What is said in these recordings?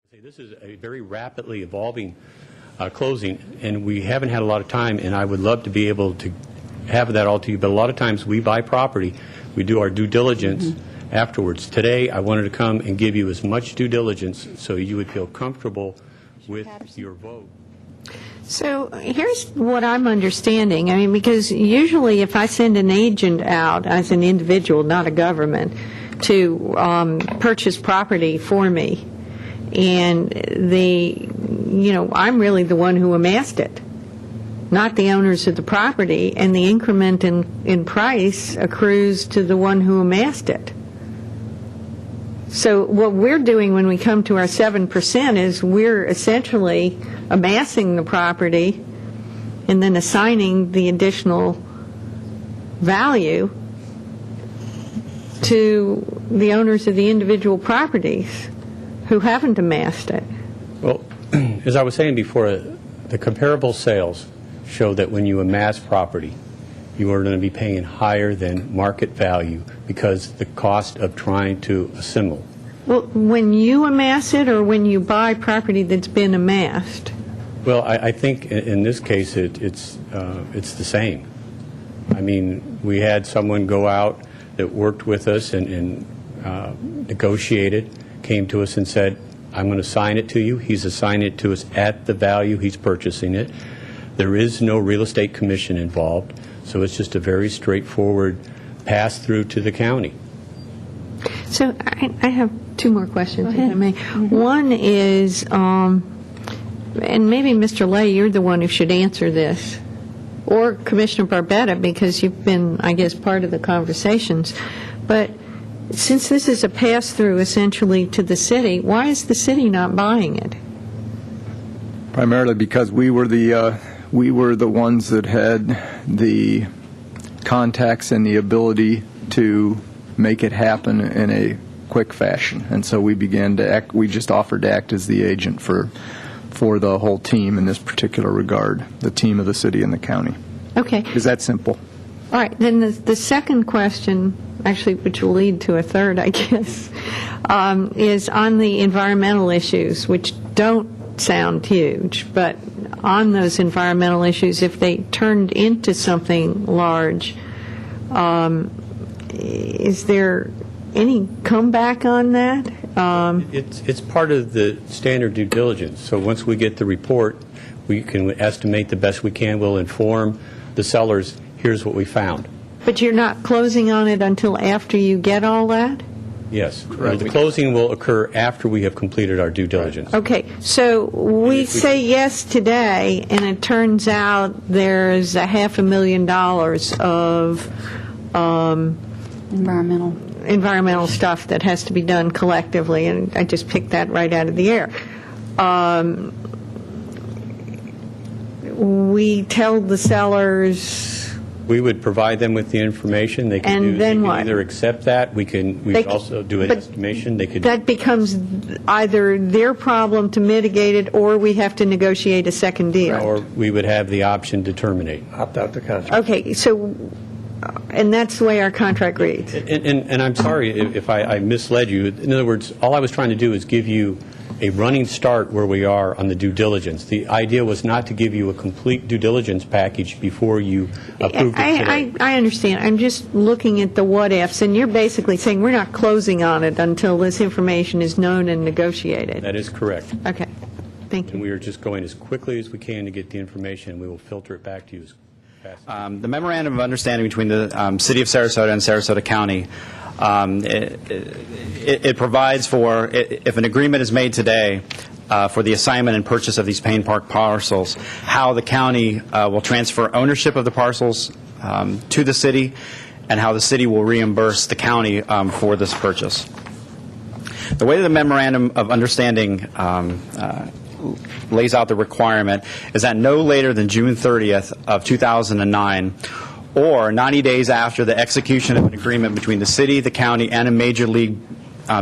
This is a very rapidly evolving closing, and we haven't had a lot of time, and I would love to be able to have that all to you, but a lot of times we buy property, we do our due diligence afterwards. Today, I wanted to come and give you as much due diligence so you would feel comfortable with your vote. So here's what I'm understanding. I mean, because usually if I send an agent out as an individual, not a government, to purchase property for me, and I'm really the one who amassed it, not the owners of the property, and the increment in price accrues to the one who amassed it. So what we're doing when we come to our 7% is we're essentially amassing the property and then assigning the additional value to the owners of the individual properties who haven't amassed it. Well, as I was saying before, the comparable sales show that when you amass property, you are going to be paying higher than market value because the cost of trying to assimilate. Well, when you amass it or when you buy property that's been amassed? Well, I think in this case it's the same. I mean, we had someone go out that worked with us and negotiated, came to us and said, I'm going to assign it to you. He's assigning it to us at the value he's purchasing it. There is no real estate commission involved, so it's just a very straightforward pass-through to the county. So I have two more questions, if I may. One is, and maybe Mr. Lay, you're the one who should answer this, or Commissioner Barbetta, because you've been, I guess, part of the conversations. But since this is a pass-through essentially to the city, why is the city not buying it? Primarily because we were the ones that had the contacts and the ability to make it happen in a quick fashion, and so we began to act. We just offered to act as the agent for the whole team in this particular regard, the team of the city and the county. Okay. Is that simple? All right. Then the second question, actually, which will lead to a third, I guess, is on the environmental issues, which don't sound huge, but on those environmental issues, if they turned into something large, is there any comeback on that? It's part of the standard due diligence. So once we get the report, we can estimate the best we can. We'll inform the sellers, here's what we found. But you're not closing on it until after you get all that? Yes. The closing will occur after we have completed our due diligence. Okay. So we say yes today, and it turns out there's $500,000 of environmental stuff that has to be done collectively, and I just picked that right out of the air. We tell the sellers. We would provide them with the information. They can, and then what? Either accept that. We also do an estimation. They could. That becomes either their problem to mitigate it, or we have to negotiate a second deal. Or we would have the option to terminate. Opt out the contract. Okay, so, and that's the way our contract reads. And I'm sorry if I misled you. In other words, all I was trying to do is give you a running start where we are on the due diligence. The idea was not to give you a complete due diligence package before you approved it today. I understand. I'm just looking at the what-ifs, and you're basically saying we're not closing on it until this information is known and negotiated. That is correct. Okay. Thank you. And we are just going as quickly as we can to get the information, and we will filter it back to you as fast as possible. The memorandum of understanding between the City of Sarasota and Sarasota County, it provides for, if an agreement is made today for the assignment and purchase of these Payne+Park parcels, how the county will transfer ownership of the parcels to the city, and how the city will reimburse the county for this purchase. The way the memorandum of understanding lays out the requirement is that no later than June 30th of 2009 or 90 days after the execution of an agreement between the city, the county, and a major league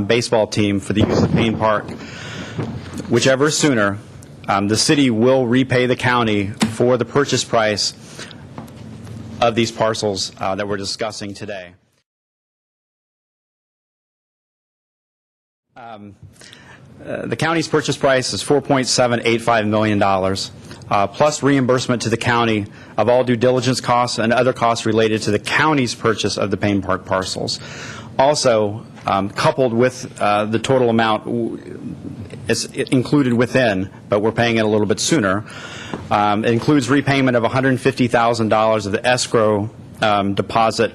baseball team for the use of Payne Park, whichever is sooner, the city will repay the county for the purchase price of these parcels that we're discussing today. the county's purchase price is $4.785 million, plus reimbursement to the county of all due diligence costs and other costs related to the county's purchase of the Payne+Park parcels. Also, coupled with the total amount is included within, but we're paying it a little bit sooner, it includes repayment of $150,000 of the escrow deposit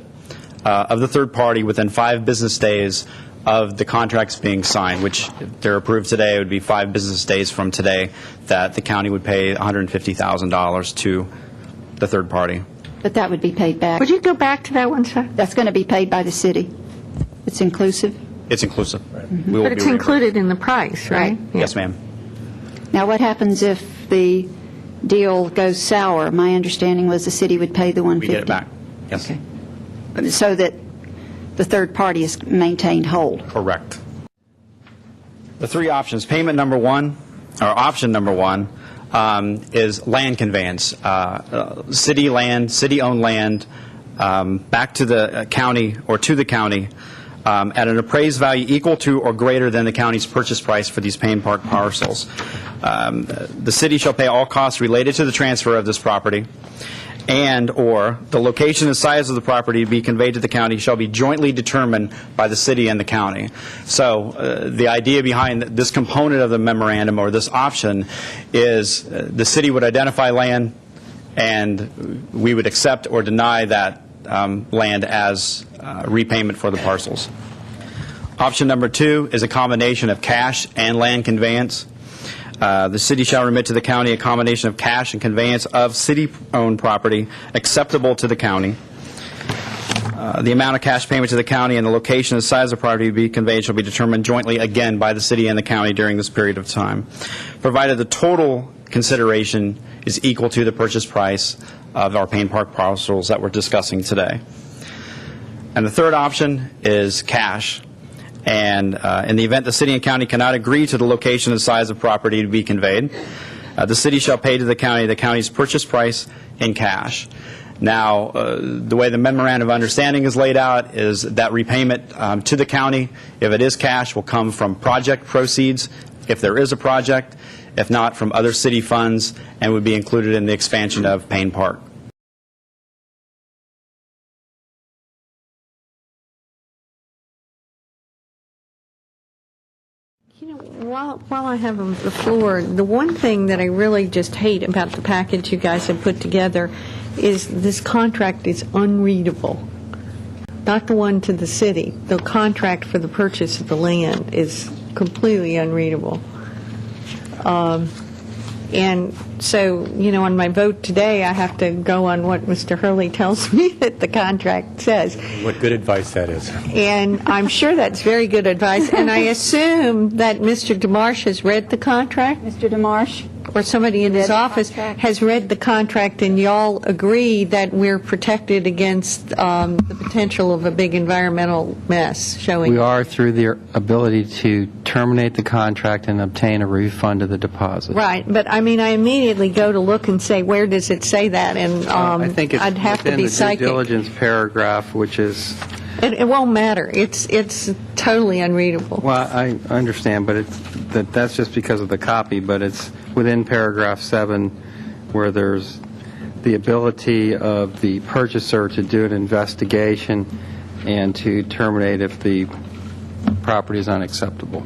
of the third party within 5 business days of the contracts being signed, which if they're approved today, it would be 5 business days from today that the county would pay $150,000 to the third party. But that would be paid back. Would you go back to that one, sir? That's going to be paid by the city. It's inclusive. It's inclusive. We will But it's be included in the price, right? Yeah. Yes, ma'am. Now, what happens if the deal goes sour? My understanding was the city would pay the $150,000. We get it back. Yes. Okay. So that the third party is maintained whole. Correct. The 3 options. Payment number 1, or option number 1, is land conveyance. City land, city-owned land, back to the county or to the county at an appraised value equal to or greater than the county's purchase price for these Payne+Park parcels. The city shall pay all costs related to the transfer of this property, and or the location and size of the property to be conveyed to the county shall be jointly determined by the city and the county. So the idea behind this component of the memorandum, or this option, is the city would identify land and we would accept or deny that land as repayment for the parcels. Option number 2 is a combination of cash and land conveyance. The city shall remit to the county a combination of cash and conveyance of city-owned property acceptable to the county. The amount of cash payment to the county and the location and size of property to be conveyed shall be determined jointly, again, by the city and the county during this period of time, provided the total consideration is equal to the purchase price of our Payne+Park parcels that we're discussing today. And the third option is cash. And in the event the city and county cannot agree to the location and size of property to be conveyed, the city shall pay to the county's purchase price in cash. Now, the way the memorandum of understanding is laid out is that repayment to the county, if it is cash, will come from project proceeds, if there is a project, if not from other city funds, and would be included in the expansion of Payne+Park. You know, while I have the floor, the one thing that I really just hate about the package you guys have put together is this contract is unreadable. Not the one to the city. The contract for the purchase of the land is completely unreadable. And so, you know, on my vote today, I have to go on what Mr. Hurley tells me that the contract says. What good advice that is. And I'm sure that's very good advice. And I assume that Mr. DeMarsh has read the contract? Mr. DeMarsh? Or somebody in his Read the office contract. has read the contract, and y'all agree that we're protected against the potential of a big environmental mess showing. We are, through the ability to terminate the contract and obtain a refund of the deposit. Right, but I mean, I immediately go to look and say, where does it say that? And I think it's I'd have to within be the psychic. due diligence paragraph, which is, It won't matter. It's totally unreadable. well, I understand, but that's just because of the copy, but it's within paragraph 7 where there's the ability of the purchaser to do an investigation and to terminate if the property is unacceptable.